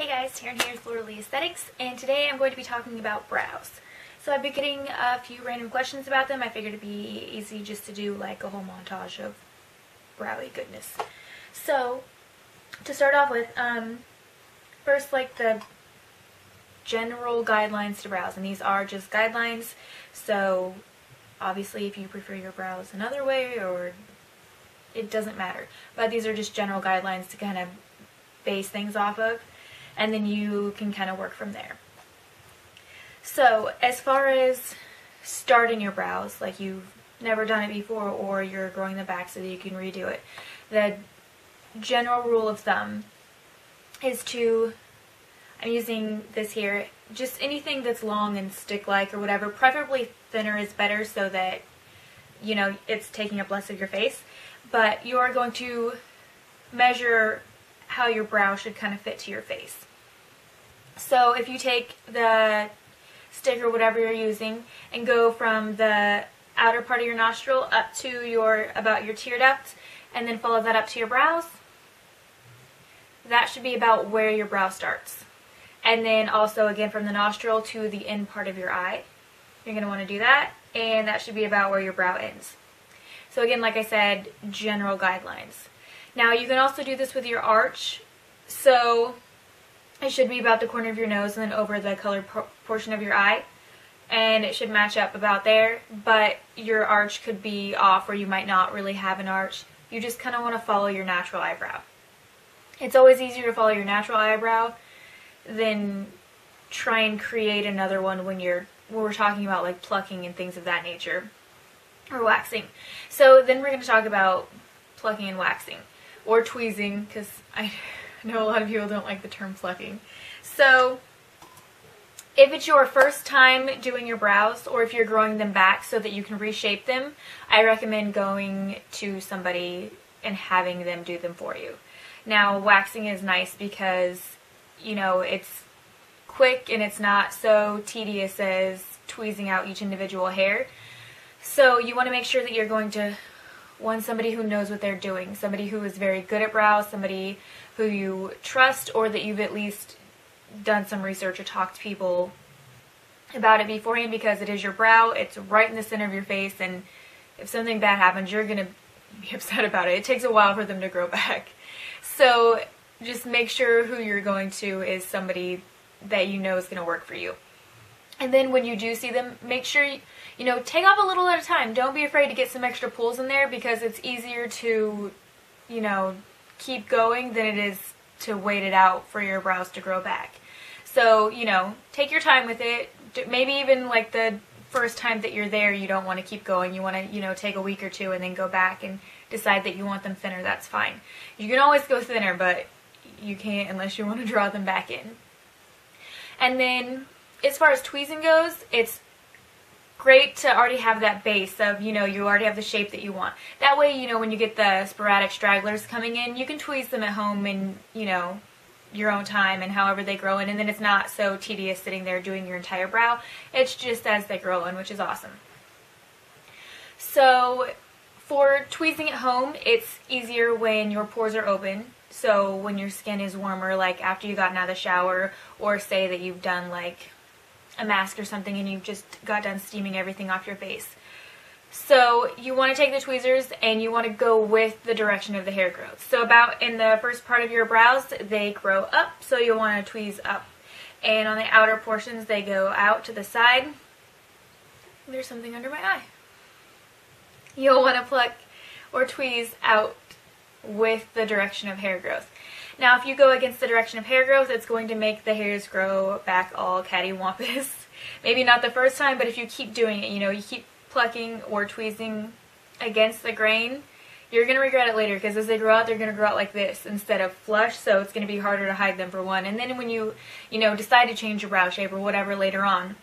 Hey guys, Taryn here with Fleur de Lis Aesthetics, and today I'm going to be talking about brows. So I've been getting a few random questions about them. I figured it'd be easy just to do like a whole montage of browy goodness. So, to start off with, first like the general guidelines to brows, and these are just guidelines, so obviously if you prefer your brows another way, or it doesn't matter, but these are just general guidelines to kind of base things off of, and then you can kind of work from there. So as far as starting your brows, like you've never done it before or you're growing them back so that you can redo it, the general rule of thumb is to, I'm using this here, just anything that's long and stick-like or whatever, preferably thinner is better so that, you know, it's taking up less of your face, but you are going to measure how your brow should kind of fit to your face. So if you take the stick or whatever you're using and go from the outer part of your nostril up to about your tear duct, and then follow that up to your brows, that should be about where your brow starts. And then also again from the nostril to the end part of your eye. You're going to want to do that, and that should be about where your brow ends. So again, like I said, general guidelines. Now you can also do this with your arch. So it should be about the corner of your nose and then over the colored portion of your eye. And it should match up about there, but your arch could be off, or you might not really have an arch. You just kind of want to follow your natural eyebrow. It's always easier to follow your natural eyebrow than try and create another one when we're talking about like plucking and things of that nature, or waxing. So then we're going to talk about plucking and waxing, or tweezing, because I know a lot of people don't like the term plucking. So if it's your first time doing your brows, or if you're growing them back so that you can reshape them, I recommend going to somebody and having them do them for you. Now, waxing is nice because, you know, it's quick and it's not so tedious as tweezing out each individual hair. So you want to make sure that you're going to want somebody who knows what they're doing, somebody who is very good at brows, somebody who you trust, or that you've at least done some research or talked to people about it beforehand, because it is your brow, it's right in the center of your face, and if something bad happens, you're going to be upset about it. It takes a while for them to grow back. So just make sure who you're going to is somebody that you know is going to work for you. And then when you do see them, make sure you know, take off a little at a time. Don't be afraid to get some extra pulls in there, because it's easier to, you know, keep going than it is to wait it out for your brows to grow back. So, you know, take your time with it. Maybe even like the first time that you're there, you don't want to keep going. You want to, you know, take a week or two and then go back and decide that you want them thinner. That's fine. You can always go thinner, but you can't unless you want to draw them back in. And then as far as tweezing goes, it's great to already have that base of, you know, you already have the shape that you want. That way, you know, when you get the sporadic stragglers coming in, you can tweeze them at home in, you know, your own time and however they grow in, and then it's not so tedious sitting there doing your entire brow. It's just as they grow in, which is awesome. So for tweezing at home, it's easier when your pores are open. So when your skin is warmer, like after you gotten out of the shower, or say that you've done like a mask or something and you've just got done steaming everything off your face. So you want to take the tweezers and you want to go with the direction of the hair growth. So about in the first part of your brows, they grow up, so you'll want to tweeze up. And on the outer portions, they go out to the side. There's something under my eye. You'll want to pluck or tweeze out with the direction of hair growth. Now, if you go against the direction of hair growth, it's going to make the hairs grow back all cattywampus. Maybe not the first time, but if you keep doing it, you know, you keep plucking or tweezing against the grain, you're going to regret it later, because as they grow out, they're going to grow out like this instead of flush, so it's going to be harder to hide them for one. And then when you know, decide to change your brow shape or whatever later on,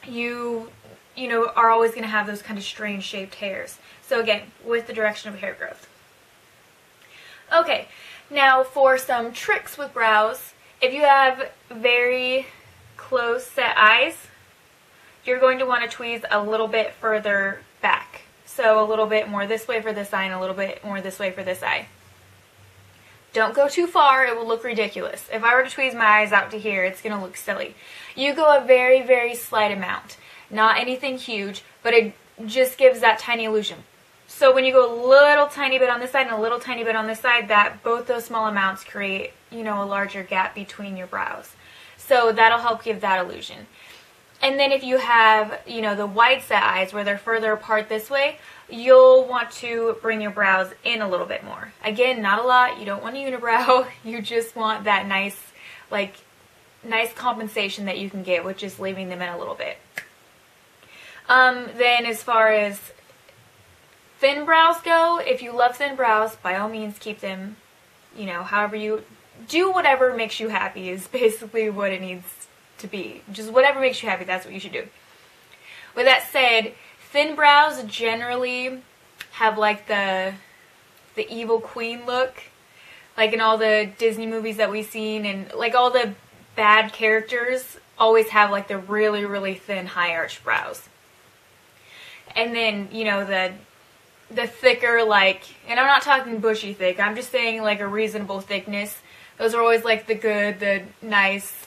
you know, are always going to have those kind of strange shaped hairs. So again, with the direction of hair growth. Okay, now for some tricks with brows, if you have very close set eyes, you're going to want to tweeze a little bit further back. So a little bit more this way for this eye and a little bit more this way for this eye. Don't go too far, it will look ridiculous. If I were to tweeze my eyes out to here, it's going to look silly. You go a very, very slight amount. Not anything huge, but it just gives that tiny illusion. So when you go a little tiny bit on this side and a little tiny bit on this side, that both those small amounts create, you know, a larger gap between your brows. So that'll help give that illusion. And then if you have, you know, the wide set eyes where they're further apart this way, you'll want to bring your brows in a little bit more. Again, not a lot. You don't want a unibrow. You just want that nice, like, nice compensation that you can get with just leaving them in a little bit. Then as far as thin brows go, if you love thin brows, by all means keep them, you know, however you do, whatever makes you happy is basically what it needs to be. Just whatever makes you happy, that's what you should do. With that said, thin brows generally have like the evil queen look, like in all the Disney movies that we've seen, and like all the bad characters always have like the really, really thin high arched brows. And then, you know, the thicker, like, and I'm not talking bushy thick, I'm just saying like a reasonable thickness. Those are always like the good, the nice,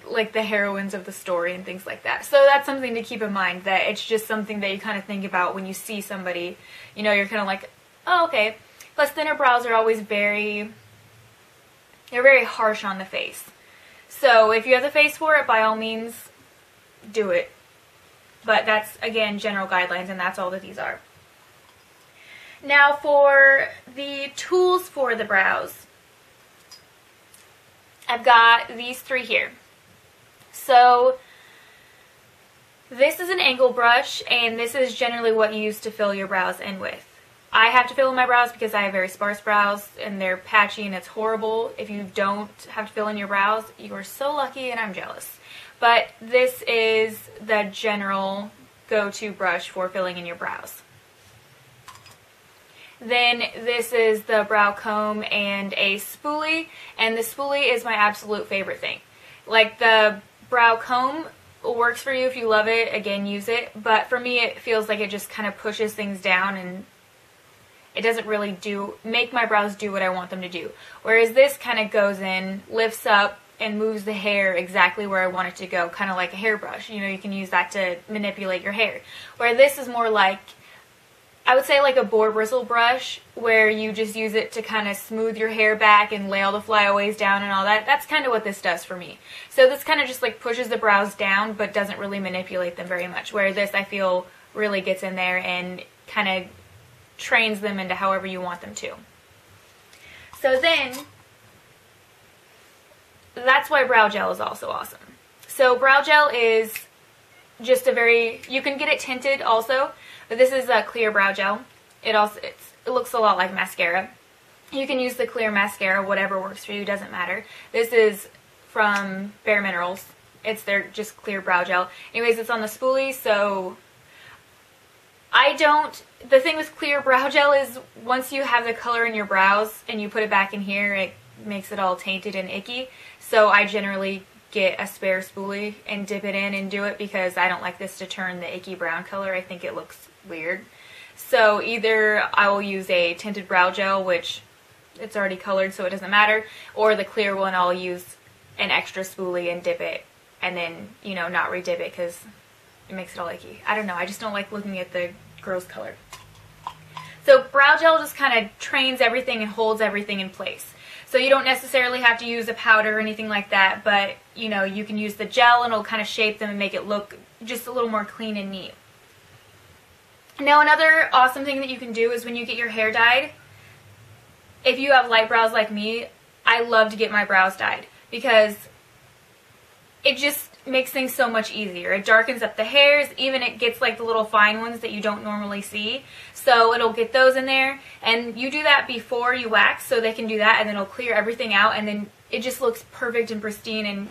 like the heroines of the story and things like that. So that's something to keep in mind, that it's just something that you kind of think about when you see somebody. You know, you're kind of like, oh, okay. Plus thinner brows are always they're very harsh on the face. So if you have the face for it, by all means, do it. But that's, again, general guidelines, and that's all that these are. Now for the tools for the brows, I've got these three here. So this is an angle brush, and this is generally what you use to fill your brows in with. I have to fill in my brows because I have very sparse brows and they're patchy and it's horrible. If you don't have to fill in your brows, you are so lucky and I'm jealous. But this is the general go-to brush for filling in your brows. Then this is the brow comb and a spoolie, and the spoolie is my absolute favorite thing. Like, the brow comb works for you if you love it, again, use it, but for me it feels like it just kind of pushes things down and it doesn't really make my brows do what I want them to do. Whereas this kind of goes in, lifts up, and moves the hair exactly where I want it to go, kind of like a hairbrush. You know, you can use that to manipulate your hair. Where this is more like, I would say like a boar bristle brush, where you just use it to kind of smooth your hair back and lay all the flyaways down and all that. That's kind of what this does for me. So this kind of just like pushes the brows down, but doesn't really manipulate them very much. Where this, I feel, really gets in there and kind of trains them into however you want them to. So then, that's why brow gel is also awesome. So brow gel is just you can get it tinted also, but this is a clear brow gel. It looks a lot like mascara. You can use the clear mascara, whatever works for you, doesn't matter. This is from Bare Minerals. It's their just clear brow gel. Anyways, it's on the spoolie, so the thing with clear brow gel is once you have the color in your brows and you put it back in here, it makes it all tainted and icky. So I generally get a spare spoolie and dip it in and do it because I don't like this to turn the icky brown color. I think it looks weird. So either I will use a tinted brow gel, which it's already colored so it doesn't matter, or the clear one I'll use an extra spoolie and dip it and then, you know, not re-dip it because it makes it all icky. I don't know. I just don't like looking at the gross color. So brow gel just kind of trains everything and holds everything in place. So you don't necessarily have to use a powder or anything like that, but, you know, you can use the gel and it'll kind of shape them and make it look just a little more clean and neat. Now, another awesome thing that you can do is when you get your hair dyed, if you have light brows like me, I love to get my brows dyed because it just makes things so much easier. It darkens up the hairs, even it gets like the little fine ones that you don't normally see. So it'll get those in there, and you do that before you wax so they can do that, and then it'll clear everything out, and then it just looks perfect and pristine, and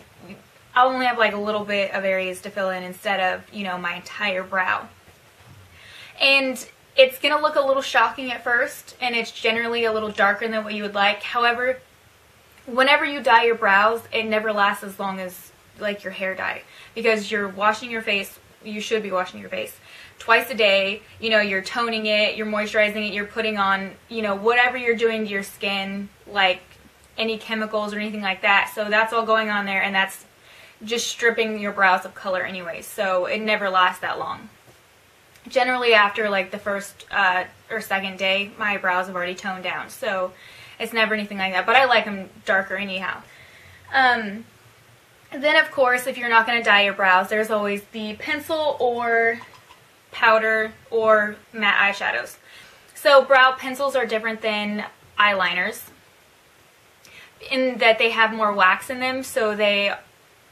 I'll only have like a little bit of areas to fill in instead of, you know, my entire brow. And it's going to look a little shocking at first, and it's generally a little darker than what you would like. However, whenever you dye your brows, it never lasts as long as like your hair dye, because you're washing your face, you should be washing your face twice a day, you know, you're toning it, you're moisturizing it, you're putting on, you know, whatever you're doing to your skin like any chemicals or anything like that. So that's all going on there, and that's just stripping your brows of color anyway. So it never lasts that long. Generally after like the first or second day, my brows have already toned down. So it's never anything like that. But I like them darker anyhow. Then of course, if you're not going to dye your brows, there's always the pencil or powder or matte eyeshadows. So brow pencils are different than eyeliners in that they have more wax in them, so they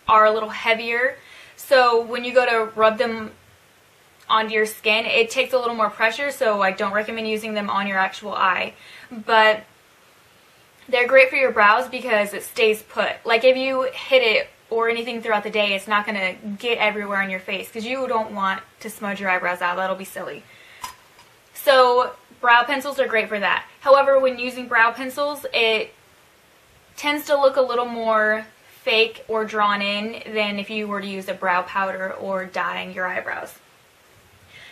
are a little heavier. So when you go to rub them onto your skin, it takes a little more pressure, so I don't recommend using them on your actual eye. But they're great for your brows because it stays put. Like if you hit it or anything throughout the day, it's not going to get everywhere on your face because you don't want to smudge your eyebrows out. That'll be silly. So brow pencils are great for that. However, when using brow pencils, it tends to look a little more fake or drawn in than if you were to use a brow powder or dyeing your eyebrows.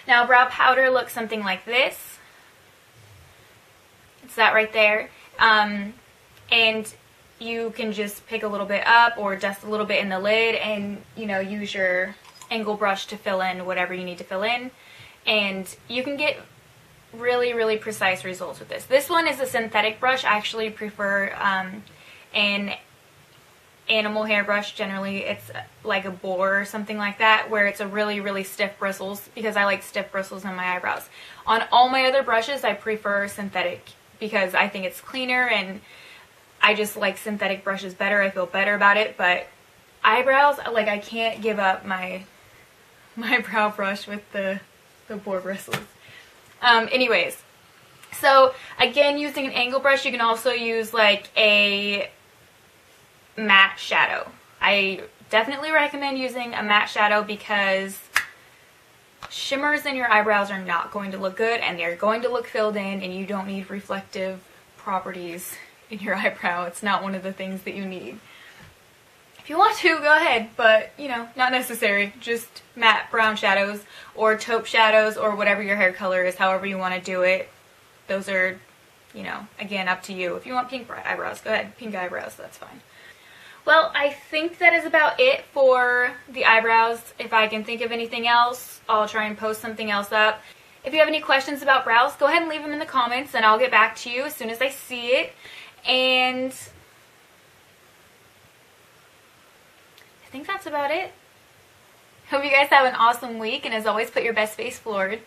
Now, brow powder looks something like this. It's that right there. And you can just pick a little bit up or dust a little bit in the lid and, you know, use your angle brush to fill in whatever you need to fill in. And you can get really, really precise results with this. This one is a synthetic brush. I actually prefer an animal hairbrush. Generally, it's like a boar or something like that, where it's a really, really stiff bristles, because I like stiff bristles on my eyebrows. On all my other brushes, I prefer synthetic because I think it's cleaner, and I just like synthetic brushes better. I feel better about it. But eyebrows, like, I can't give up my brow brush with the boar bristles. Anyways, so again, using an angle brush, you can also use like a matte shadow. I definitely recommend using a matte shadow because shimmers in your eyebrows are not going to look good, and they're going to look filled in, and you don't need reflective properties in your eyebrow. It's not one of the things that you need. If you want to, go ahead, but, you know, not necessary. Just matte brown shadows or taupe shadows or whatever your hair color is, however you want to do it. Those are, you know, again, up to you. If you want pink eyebrows, go ahead. Pink eyebrows, that's fine. Well, I think that is about it for the eyebrows. If I can think of anything else, I'll try and post something else up. If you have any questions about brows, go ahead and leave them in the comments, and I'll get back to you as soon as I see it. And I think that's about it. Hope you guys have an awesome week, and as always, put your best face forward.